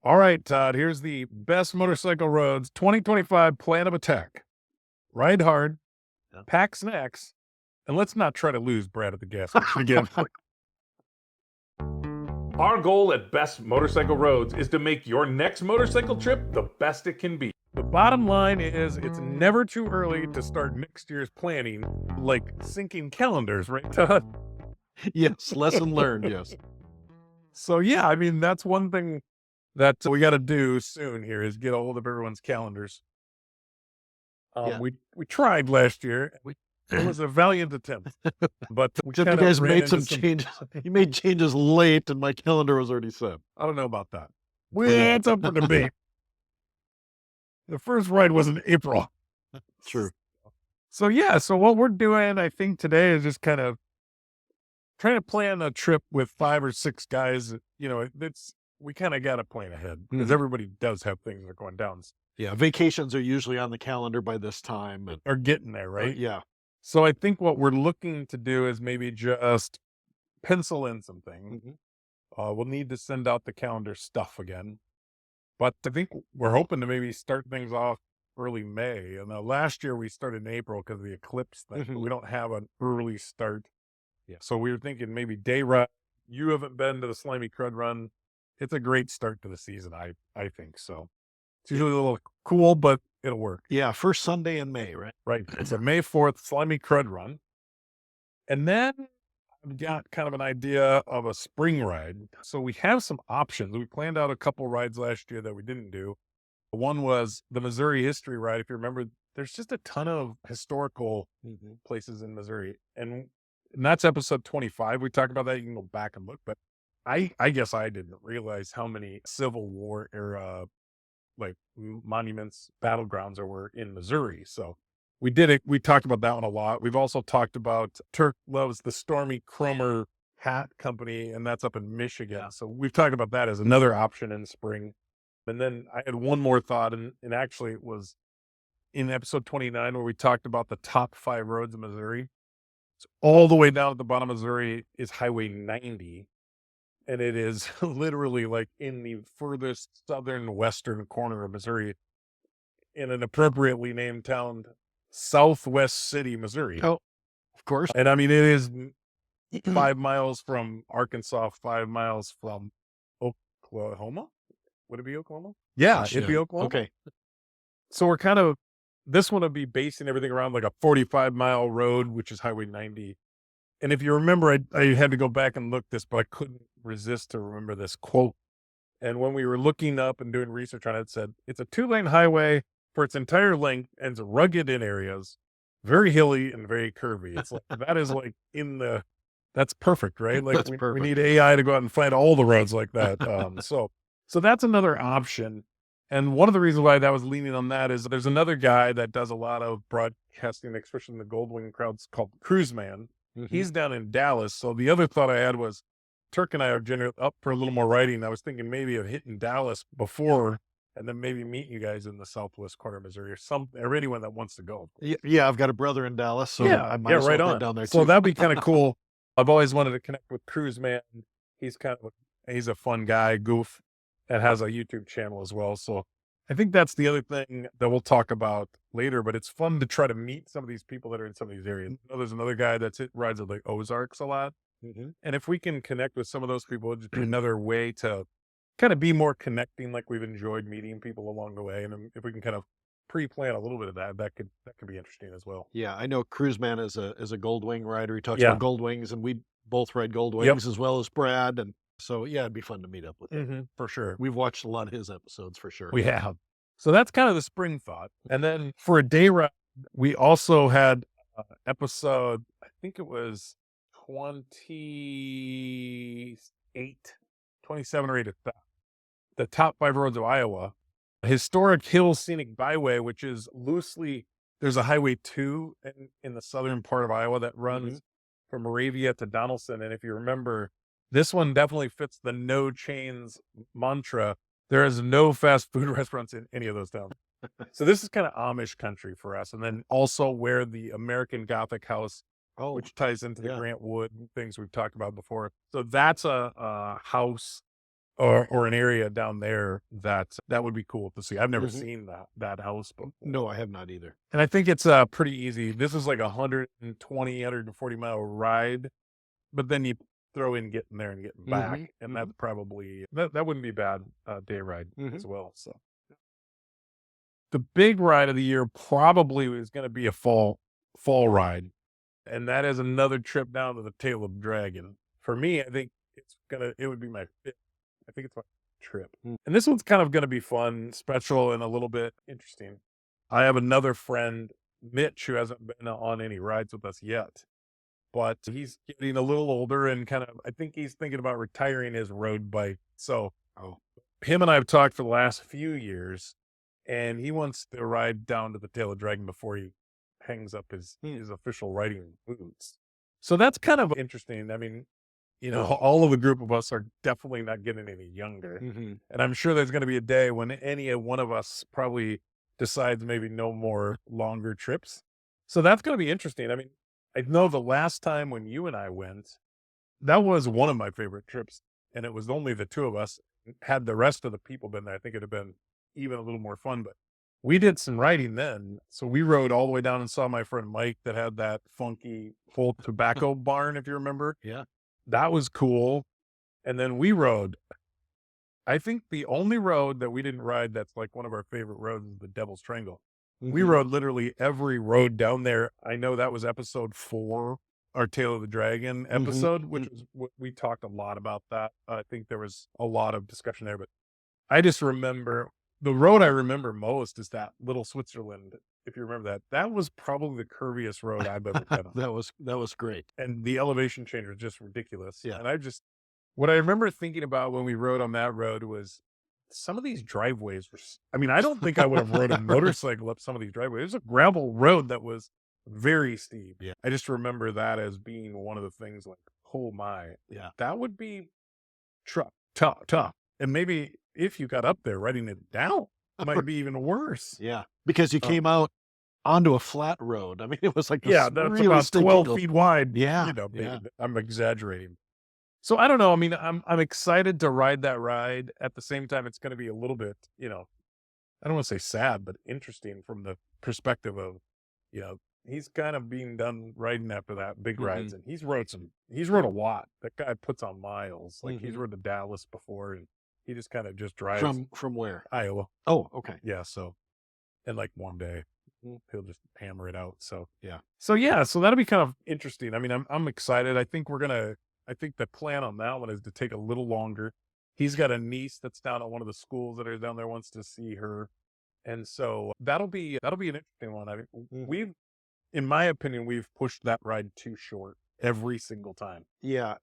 All right, Todd, here's the best motorcycle roads 2025 plan of attack. Ride hard, Yeah. pack snacks, and let's not try to lose Brad at the gas station again. Our goal at Best Motorcycle Roads is to make your next motorcycle trip the best it can be. The bottom line is it's never too early to start next year's planning, like syncing calendars, right, Todd? Yes, lesson learned, yes. So, yeah, I mean, that's one thing that we got to do soon here is get a hold of everyone's calendars. Yeah. We tried last year. We- It was a valiant attempt, but we Except you kinda guys ran made into some changes. You made changes late and my calendar was already set. I don't know about that. Well, it's up for debate. The first ride was in April. True. So, yeah, so what we're doing, I think, today is just kind of trying to plan a trip with 5 or 6 guys. You know, we kind of got to plan ahead because Mhm. everybody does have things that are going down Yeah, vacations are usually on the calendar by this time. And or getting there, right? yeah. So I think what we're looking to do is maybe just pencil in some things. Mhm. We'll need to send out the calendar stuff again. But I think we're hoping to maybe start things off early May. And last year we started in April because of the eclipse thing. But Mhm. we don't have an early start. Yeah. So we were thinking maybe day ride. You haven't been to the Slimy Crud Run. It's a great start to the season, I think. So it's usually a little cool, but it'll work. Yeah, first Sunday in May, right? Right. It's a May 4th Slimy Crud Run. And then I've got kind of an idea of a spring ride. So we have some options. We planned out a couple rides last year that we didn't do. One was the Missouri History Ride. If you remember, there's just a ton of historical Mhm. places in Missouri. And that's episode 25. We talked about that. You can go back and look. But I guess I didn't realize how many Civil War era like monuments, battlegrounds there were in Missouri. So we did it. We talked about that one a lot. We've also talked about Turk loves the Stormy Cromer Hat Company, and that's up in Michigan. Yeah. So we've talked about that as another option in spring. And then I had one more thought, and actually it was in episode 29 where we talked about the top 5 roads in Missouri. So all the way down at the bottom of Missouri is Highway 90. And it is literally like in the furthest southern western corner of Missouri in an appropriately named town, Southwest City, Missouri. Oh, of course. And I mean, it is 5 miles from Arkansas, 5 miles from Oklahoma. Would it be Oklahoma? Yeah, it'd be Oklahoma. Okay. So we're kind of, this one would be basing everything around like a 45-mile road, which is Highway 90. And if you remember, I had to go back and look this, but I couldn't resist to remember this quote. And when we were looking up and doing research on it, it said, it's a 2-lane highway for its entire length and it's rugged in areas, very hilly and very curvy. It's like, that is like that's perfect, right? Like That's we perfect. need AI to go out and find all the roads like that. So that's another option. And one of the reasons why that was leaning on that is there's another guy that does a lot of broadcasting, especially in the Goldwing crowds, called Cruise Man. Mhm. He's down in Dallas. So the other thought I had was Turk and I are generally up for a little more writing. I was thinking maybe of hitting Dallas before and then maybe meeting you guys in the southwest corner of Missouri or anyone that wants to go. Yeah, I've got a brother in Dallas, so I might as well right head on. down there So too. that'd be kind of cool. I've always wanted to connect with Cruise Man. He's a fun guy, goof, and has a YouTube channel as well. So I think that's the other thing that we'll talk about later, but it's fun to try to meet some of these people that are in some of these areas. There's another guy rides at the Ozarks a lot. Mhm. And if we can connect with some of those people, it'd just be another way to kind of be more connecting, like we've enjoyed meeting people along the way. And if we can kind of pre-plan a little bit of that could be interesting as well. Yeah, I know Cruiseman is a Goldwing rider. He talks Yeah. about Goldwings, and we both ride Goldwings as well as Brad. And so, yeah, it'd be fun to meet up with him. For sure. We've watched a lot of his episodes for sure. We have. So that's kind of the spring thought. And then for a day ride, we also had episode, I think it was 27 or 8 of that. The top 5 roads of Iowa. Historic Hill Scenic Byway, which is loosely, there's a Highway 2 in the southern part of Iowa that runs from Moravia to Donaldson. And if you remember, this one definitely fits the no chains mantra. There is no fast food restaurants in any of those towns. So this is kind of Amish country for us. And then also where the American Gothic house, which ties into the Grant Wood things we've talked about before. So that's a house or an area down there that would be cool to see. I've never Mhm. seen that house before. No, I have not either. And I think it's pretty easy. This is like 120, 140-mile ride, but then you throw in getting there and getting back, and that's probably that wouldn't be bad day ride as well. So the big ride of the year probably is going to be a fall ride, and that is another trip down to the Tail of the Dragon. For me, I think it would be my fifth. I think it's my trip, and this one's kind of going to be fun, special, and a little bit interesting. I have another friend, Mitch, who hasn't been on any rides with us yet, but he's getting a little older and I think he's thinking about retiring his road bike. So him and I have talked for the last few years, and he wants to ride down to the Tail of the Dragon before he hangs up his official riding boots. So that's kind of interesting. I mean, all of the group of us are definitely not getting any younger. And I'm sure there's going to be a day when any one of us probably decides maybe no more longer trips. So that's going to be interesting. I mean, I know the last time when you and I went, that was one of my favorite trips. And it was only the two of us. Had the rest of the people been there, I think it'd have been even a little more fun. But we did some riding then. So we rode all the way down and saw my friend Mike that had that funky full tobacco barn, if you remember. Yeah. That was cool. And then we rode, I think the only road that we didn't ride that's like one of our favorite roads is the Devil's Triangle. We rode literally every road down there. I know that was episode 4, our Tail of the Dragon episode, which was we talked a lot about that. I think there was a lot of discussion there, but I just remember the road I remember most is that Little Switzerland. If you remember that, that was probably the curviest road I've ever been on. That was great. And the elevation change was just ridiculous. Yeah. And what I remember thinking about when we rode on that road was some of these driveways were, I mean, I don't think I would have rode a motorcycle up some of these driveways. There's a gravel road that was very steep. Yeah. I just remember that as being one of the things like, oh my, that would be tough. And maybe if you got up there riding it down, it might be even worse. Yeah. Because you came out onto a flat road. I mean, it was like, that's really about 12 feet wide. Yeah. Maybe, I'm exaggerating. So I don't know. I mean, I'm excited to ride that ride. At the same time, it's going to be a little bit, I don't want to say sad, but interesting from the perspective of, he's kind of being done riding after that big rides, and he's rode a lot. That guy puts on miles. Like he's rode to Dallas before, and he just kind of just drives from where? Iowa. Oh, okay. Yeah. So, and like one day he'll just hammer it out. So yeah. So that'll be kind of interesting. I mean, I'm excited. I think the plan on that one is to take a little longer. He's got a niece that's down at one of the schools that are down there, wants to see her. And so that'll be an interesting one. I mean, in my opinion, we've pushed that ride too short every single time. Yeah.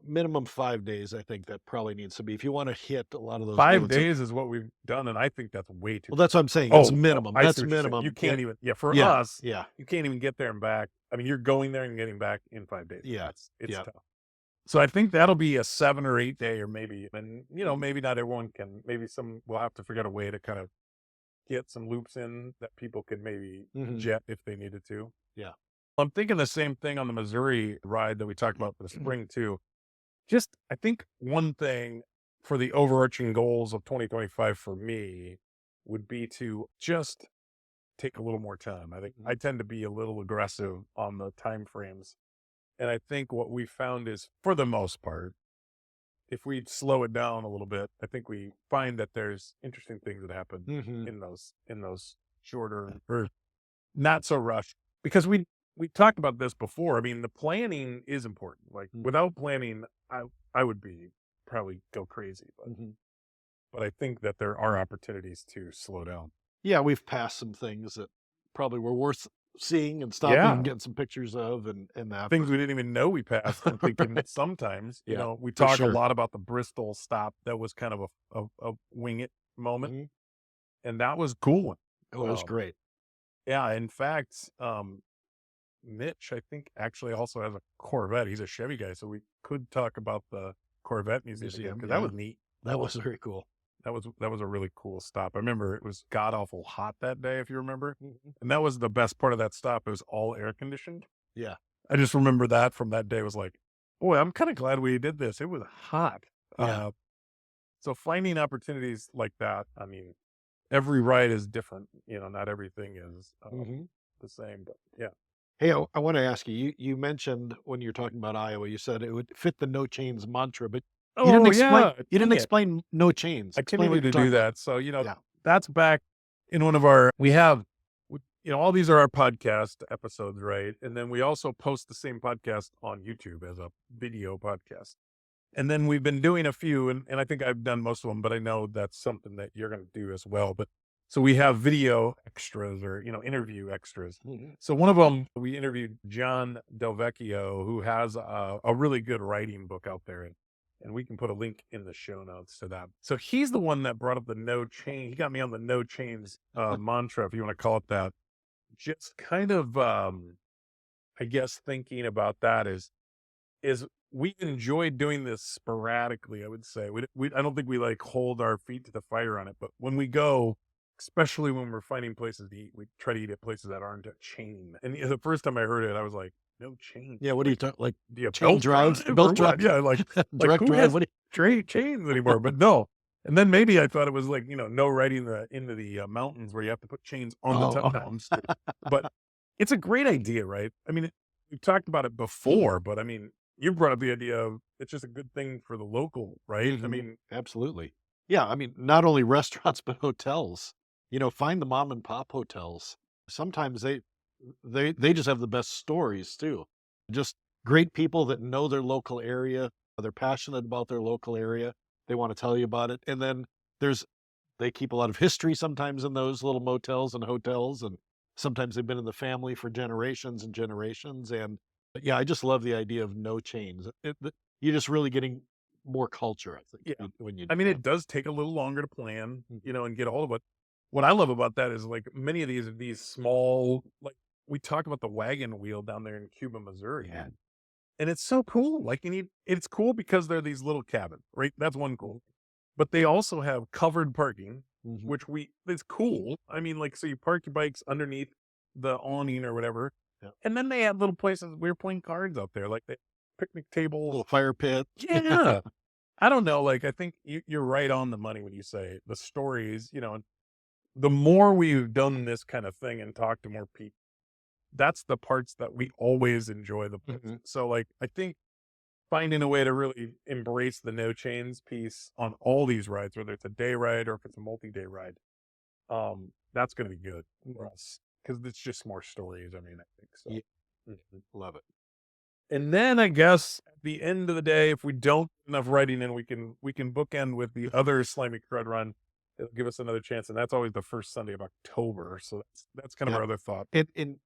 Minimum 5 days, I think that probably needs to be, if you want to hit a lot of those 5 days is what we've done, and I think that's way too. Well, that's what I'm saying. It's minimum. That's minimum. You can't even. Yeah, for us. Yeah, you can't even get there and back. I mean, you're going there and getting back in 5 days. Yeah, it's tough. So I think that'll be a 7 or 8 day, or maybe, and maybe not everyone can. Maybe some will have to figure out a way to kind of get some loops in that people could maybe jet if they needed to. Yeah, I'm thinking the same thing on the Missouri ride that we talked about for the spring too. Just, I think one thing for the overarching goals of 2025 for me would be to just take a little more time. I think I tend to be a little aggressive on the time frames. And I think what we found is, for the most part, if we slow it down a little bit, I think we find that there's interesting things that happen in those shorter or not so rushed. Because we talked about this before. I mean, the planning is important. Like without planning, I would probably go crazy. But I think that there are opportunities to slow down. Yeah, we've passed some things that probably were worth seeing and stopping and getting some pictures of, and that things we didn't even know we passed. I'm thinking sometimes, we talk a lot about the Bristol stop. That was kind of a wing it moment, and that was cool. It was great. Yeah, in fact, Mitch, I think, actually also has a Corvette. He's a Chevy guy, so we could talk about the Corvette museum because that was neat. That was very cool. That was a really cool stop. I remember it was god awful hot that day, if you remember, and that was the best part of that stop. It was all air conditioned. Yeah, I just remember that from that day. It was like, boy, I'm kind of glad we did this. It was hot. Yeah. So finding opportunities like that, I mean, every ride is different. Not everything is the same, but yeah. Hey, I want to ask you, you mentioned when you're talking about Iowa, you said it would fit the no chains mantra, but Oh yeah, you didn't dang it. explain no chains. I Explain what continued you're to do talking about. that. So, Yeah. that's back in one of all these are our podcast episodes, right? And then we also post the same podcast on YouTube as a video podcast. And then we've been doing a few, and I think I've done most of them, but I know that's something that you're going to do as well. But so we have video extras or, interview extras. So one of them, we interviewed John Del Vecchio, who has a really good writing book out there. And we can put a link in the show notes to that. So he's the one that brought up the no chain. He got me on the no chains mantra, if you want to call it that. Just kind of, I guess, thinking about that is we enjoy doing this sporadically. I would say I don't think we like hold our feet to the fire on it, but when we go, especially when we're finding places to eat, we try to eat at places that aren't a chain. And the first time I heard it, I was like, no chain. Yeah. What do you talk like? Do you Chain belt drives, drive belt or drive, what? Yeah, like direct who drive. has What do chains anymore? But no. And then maybe I thought it was like, no riding into the mountains where you have to put chains on the top mountains. But it's a great idea, right? I mean, we've talked about it before, but I mean, you brought up the idea of it's just a good thing for the local, right? I mean, absolutely. Yeah. I mean, not only restaurants, but hotels, find the mom and pop hotels. Sometimes they just have the best stories too. Just great people that know their local area. They're passionate about their local area. They want to tell you about it. And then they keep a lot of history sometimes in those little motels and hotels. And sometimes they've been in the family for generations and generations. And yeah, I just love the idea of no chains. You're just really getting more culture, I think. Yeah. When you, I mean, it does take a little longer to plan, and get all of it. What I love about that is like many of these small, like we talk about the wagon wheel down there in Cuba, Missouri. Yeah. And it's so cool. Like it's cool because they're these little cabins, right? That's one cool. But they also have covered parking, which it's cool. I mean, like, so you park your bikes underneath the awning or whatever. Yeah. And then they have little places we were playing cards out there, like the picnic tables, little fire pit. Yeah. I don't know. Like, I think you're right on the money when you say the stories, the more we've done this kind of thing and talked to more people, that's the parts that we always enjoy the most. So like, I think finding a way to really embrace the no chains piece on all these rides, whether it's a day ride or if it's a multi-day ride, that's going to be good for us because it's just more stories. I mean, I think so. Yeah. Love it. And then I guess at the end of the day, if we don't get enough writing in, we can bookend with the other Slimy Crud Run. It'll give us another chance, and that's always the first Sunday of October. So that's kind of our other thought. And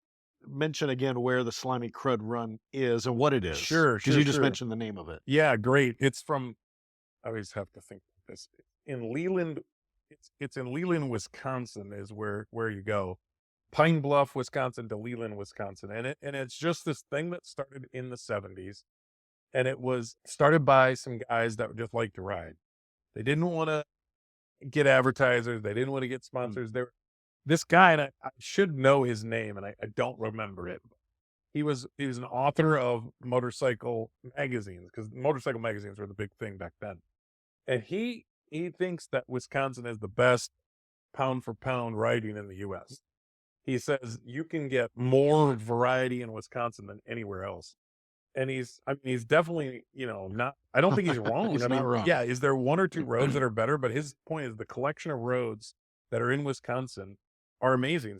mention again where the Slimy Crud Run is and what it is. Sure, because you just mentioned the name of it. Yeah, great. It's from. I always have to think of this in Leland. It's in Leland, Wisconsin, is where you go. Pine Bluff, Wisconsin to Leland, Wisconsin. And it's just this thing that started in the 70s. And it was started by some guys that just like to ride. They didn't want to get advertisers. They didn't want to get sponsors. This guy, and I should know his name, and I don't remember it. He was an author of motorcycle magazines because motorcycle magazines were the big thing back then. And he thinks that Wisconsin is the best pound for pound riding in the U.S. He says you can get more variety in Wisconsin than anywhere else. And he's definitely, not, I don't think he's wrong. He's not wrong. Yeah, is there one or two roads that are better? But his point is the collection of roads that are in Wisconsin are amazing.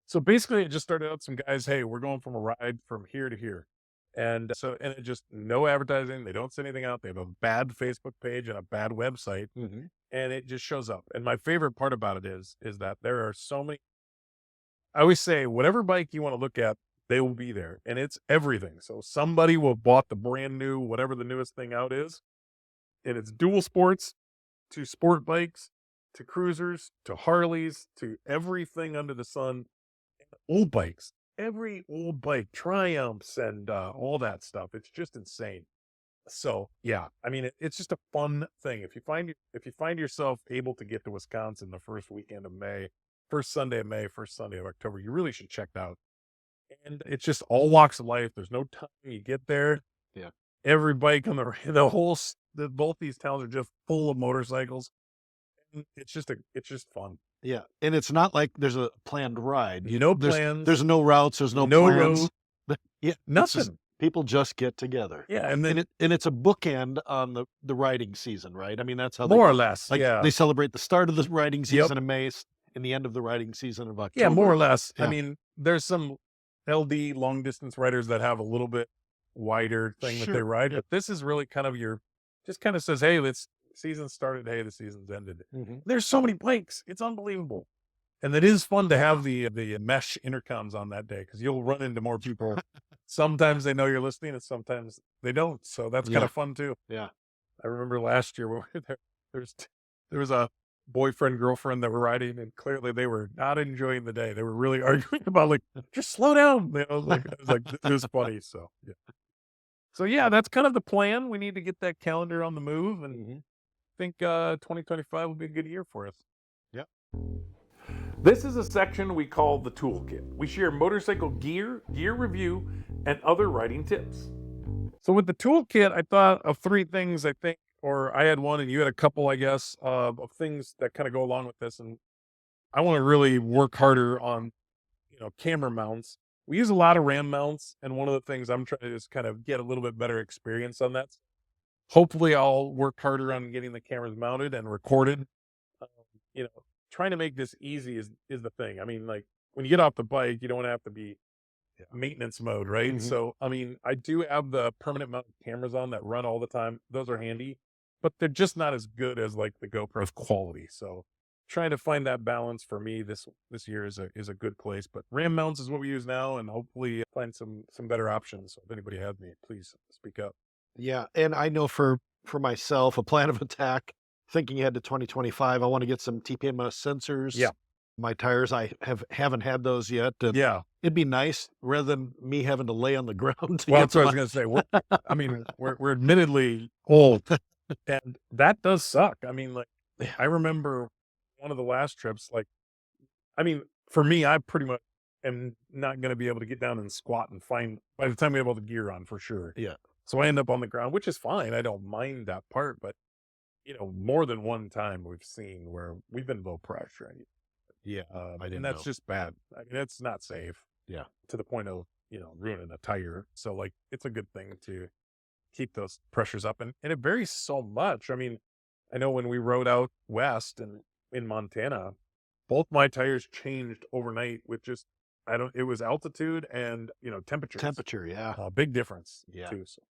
So basically it just started out some guys, hey, we're going from a ride from here to here. And it just no advertising. They don't send anything out. They have a bad Facebook page and a bad website. And it just shows up. And my favorite part about it is that there are so many. I always say, whatever bike you want to look at, they will be there. And it's everything. So somebody will bought the brand new, whatever the newest thing out is. And it's dual sports to sport bikes, to cruisers, to Harleys, to everything under the sun. Old bikes, every old bike, Triumphs and all that stuff. It's just insane. So yeah, I mean, it's just a fun thing. If you find yourself able to get to Wisconsin the first weekend of May, first Sunday of May, first Sunday of October, you really should check it out. And it's just all walks of life. There's no time. You get there. Yeah. every bike on both these towns are just full of motorcycles. And it's just fun. Yeah. And it's not like there's a planned ride. No There's plans, no routes, there's no no plans. road, Yeah. It's just, nothing. people just get together. Yeah, and then And it's a bookend on the riding season, right? I mean, that's how more or less, like yeah. they celebrate the start of the riding Yep. season in May and the end of the riding season of October. Yeah, more or less. I Yeah. mean, there's some LD long distance riders that have a little bit wider thing that they Sure. ride, Yeah. but this is really kind of just kind of says, hey, season started, hey, the season's ended. Mhm. There's so many bikes, it's unbelievable. And it is fun to have the mesh intercoms on that day because you'll run into more people. Sometimes they know you're listening and sometimes they don't. So that's kind Yeah. of fun too. Yeah. I remember last year when we were there was a boyfriend, girlfriend that were riding, and clearly they were not enjoying the day. They were really arguing about like, just slow down. You know, it was funny. So yeah. So yeah, that's kind of the plan. We need to get that calendar on the move, and Mhm. I think 2025 will be a good year for us. Yep. This is a section we call the Toolkit. We share motorcycle gear review, and other riding tips. So with the Toolkit, I thought of three things, I think, or I had one and you had a couple, I guess, of things that kind of go along with this. And I want to really work harder on, camera mounts. We use a lot of RAM mounts, and one of the things I'm trying to do is kind of get a little bit better experience on that. Hopefully I'll work harder on getting the cameras mounted and recorded. Um, trying to make this easy is the thing. I mean, like when you get off the bike, you don't have to be maintenance mode, right? Mhm. So, I mean, I do have the permanent mount cameras on that run all the time. Those are handy, but they're just not as good as like the GoPro's quality. So, trying to find that balance for me this year is a good place. But RAM mounts is what we use now, and hopefully find some better options. So, if anybody has me, please speak up. Yeah. And I know for myself, a plan of attack, thinking ahead to 2025, I want to get some TPMS sensors. Yeah. My tires, I haven't had those yet. And Yeah. it'd be nice rather than me having to lay on the ground. To Well, get that's what I was going to say. We're admittedly old, and that does suck. I mean, like, I remember one of the last trips, for me, I pretty much am not going to be able to get down and squat and find by the time we have all the gear on for sure. Yeah. So I end up on the ground, which is fine. I don't mind that part, but more than one time we've seen where we've been low pressure. Yeah. I didn't and that's know. just bad. I mean, it's not safe. Yeah. To the point of, ruining a tire. So like, it's a good thing to keep those pressures up. And it varies so much. I mean, I know when we rode out west and in Montana, both my tires changed overnight with just, it was altitude and, temperature. Temperature. Yeah. Big difference. Yeah. Too. So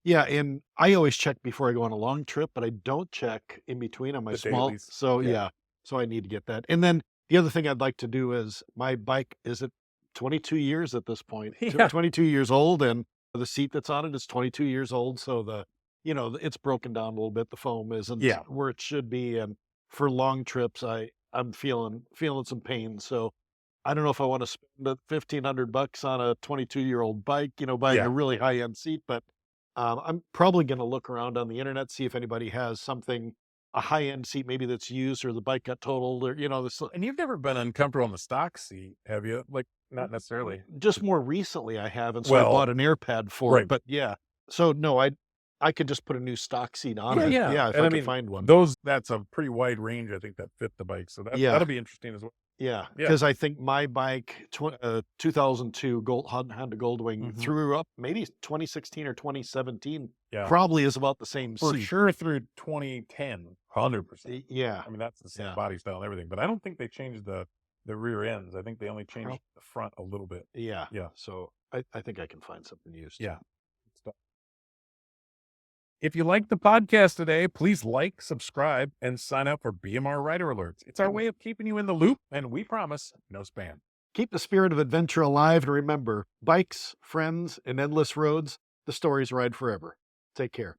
Yeah. And I always check before I go on a long trip, but I don't check in between on my The small. dailies. So Yeah. yeah. So I need to get that. And then the other thing I'd like to do is my bike is at 22 years at this point, Yeah. 22 years old, and the seat that's on it is 22 years old. So it's broken down a little bit. The foam isn't Yeah. where it should be. And for long trips, I'm feeling some pain. So I don't know if I want to spend $1,500 on a 22-year-old bike, buying Yeah. a really high-end seat, but I'm probably going to look around on the internet, see if anybody has something, a high-end seat maybe that's used, or the bike got totaled, or this. And you've never been uncomfortable on the stock seat, have you? Like, not necessarily. Just more recently I haven't, so I Well, bought an air pad for right. it. But yeah, so no, I could just put a new stock seat on it. Yeah. If And I could find one. That's a pretty wide range, I think, that fit the bike. So Yeah. that'll be interesting as well. Yeah, Yeah. because I think my bike, 2002 Honda Goldwing, Mhm. threw up maybe 2016 or 2017. Yeah. Probably is about the same For seat. sure through 2010, 100%. Yeah, I mean, that's the same Yeah. body style and everything, but I don't think they changed the rear ends. I think they only changed Prob- the front a little bit. yeah, Yeah. So I think I can find something used. Yeah. If you like the podcast today, please like, subscribe, and sign up for BMR Rider Alerts. It's our way of keeping you in the loop, and we promise no spam. Keep the spirit of adventure alive, and remember, bikes, friends, and endless roads, the stories ride forever. Take care.